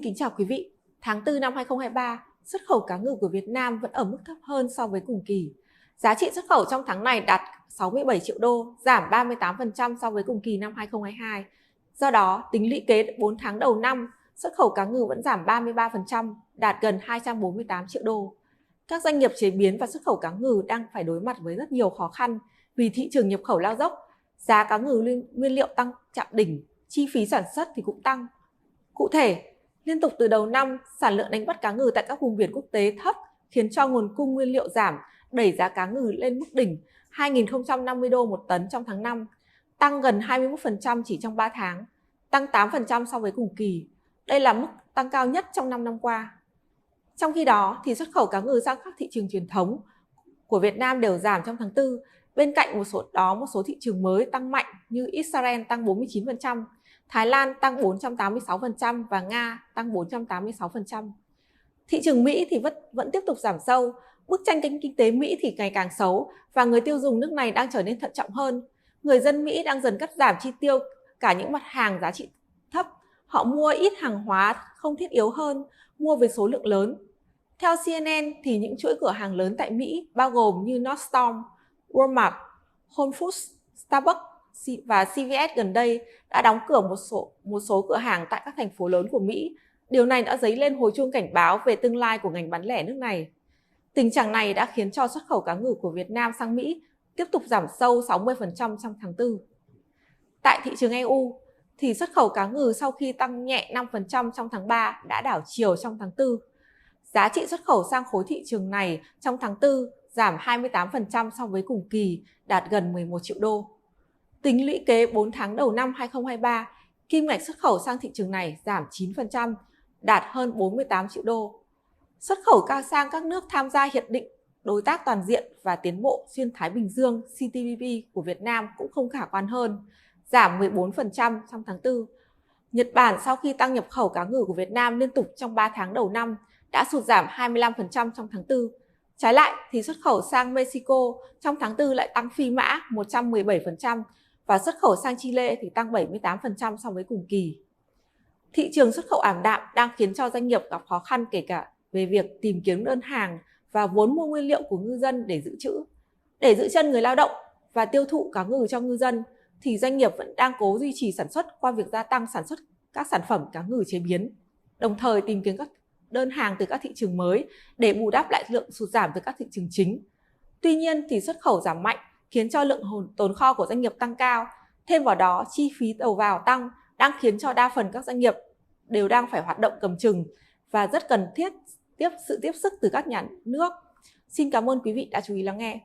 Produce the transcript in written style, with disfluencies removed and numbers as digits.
kính chào quý vị. Tháng 4 năm 2023, xuất khẩu cá ngừ của Việt Nam vẫn ở mức thấp hơn so với cùng kỳ. Giá trị xuất khẩu trong tháng này đạt 67 triệu đô, giảm 38% so với cùng kỳ năm 2022. Do đó, tính lũy kế 4 tháng đầu năm, xuất khẩu cá ngừ vẫn giảm 33%, đạt gần 248 triệu đô. Các doanh nghiệp chế biến và xuất khẩu cá ngừ đang phải đối mặt với rất nhiều khó khăn vì thị trường nhập khẩu lao dốc, giá cá ngừ nguyên liệu tăng chạm đỉnh, chi phí sản xuất thì cũng tăng. Cụ thể, liên tục từ đầu năm, sản lượng đánh bắt cá ngừ tại các vùng biển quốc tế thấp khiến cho nguồn cung nguyên liệu giảm, đẩy giá cá ngừ lên mức đỉnh 2.050 đô một tấn trong tháng 5, tăng gần 21% chỉ trong 3 tháng, tăng 8% so với cùng kỳ. Đây là mức tăng cao nhất trong 5 năm qua. Trong khi đó, thì xuất khẩu cá ngừ sang các thị trường truyền thống của Việt Nam đều giảm trong tháng 4, bên cạnh một số thị trường mới tăng mạnh như Israel tăng 49%, Thái Lan tăng 486% và Nga tăng 486%. Thị trường Mỹ thì vẫn tiếp tục giảm sâu, bức tranh kinh tế Mỹ thì ngày càng xấu và người tiêu dùng nước này đang trở nên thận trọng hơn. Người dân Mỹ đang dần cắt giảm chi tiêu cả những mặt hàng giá trị thấp, họ mua ít hàng hóa không thiết yếu hơn, mua với số lượng lớn. Theo CNN thì những chuỗi cửa hàng lớn tại Mỹ bao gồm như Nordstrom, Walmart, Whole Foods, Starbucks và CVS gần đây đã đóng cửa một số cửa hàng tại các thành phố lớn của Mỹ. Điều này đã dấy lên hồi chuông cảnh báo về tương lai của ngành bán lẻ nước này. Tình trạng này đã khiến cho xuất khẩu cá ngừ của Việt Nam sang Mỹ tiếp tục giảm sâu 60% trong tháng 4. Tại thị trường EU thì xuất khẩu cá ngừ sau khi tăng nhẹ 5% trong tháng 3 đã đảo chiều trong tháng 4. Giá trị xuất khẩu sang khối thị trường này trong tháng 4 giảm 28% so với cùng kỳ, đạt gần 11 triệu đô. Tính lũy kế 4 tháng đầu năm 2023, kim ngạch xuất khẩu sang thị trường này giảm 9%, đạt hơn 48 triệu đô. Xuất khẩu sang các nước tham gia Hiệp định Đối tác Toàn diện và Tiến bộ Xuyên Thái Bình Dương CTBT của Việt Nam cũng không khả quan hơn, giảm 14% trong tháng 4. Nhật Bản sau khi tăng nhập khẩu cá ngừ của Việt Nam liên tục trong 3 tháng đầu năm đã sụt giảm 25% trong tháng 4. Trái lại thì xuất khẩu sang Mexico trong tháng 4 lại tăng phi mã 117% và xuất khẩu sang Chile thì tăng 78% so với cùng kỳ. Thị trường xuất khẩu ảm đạm đang khiến cho doanh nghiệp gặp khó khăn kể cả về việc tìm kiếm đơn hàng và vốn mua nguyên liệu của ngư dân để dự trữ. Để giữ chân người lao động và tiêu thụ cá ngừ cho ngư dân thì doanh nghiệp vẫn đang cố duy trì sản xuất qua việc gia tăng sản xuất các sản phẩm cá ngừ chế biến, đồng thời tìm kiếm các đơn hàng từ các thị trường mới để bù đắp lại lượng sụt giảm từ các thị trường chính. Tuy nhiên thì xuất khẩu giảm mạnh khiến cho lượng tồn kho của doanh nghiệp tăng cao. Thêm vào đó, chi phí đầu vào tăng đang khiến cho đa phần các doanh nghiệp đều đang phải hoạt động cầm chừng và rất cần thiết sự tiếp sức từ các nhà nước. Xin cảm ơn quý vị đã chú ý lắng nghe.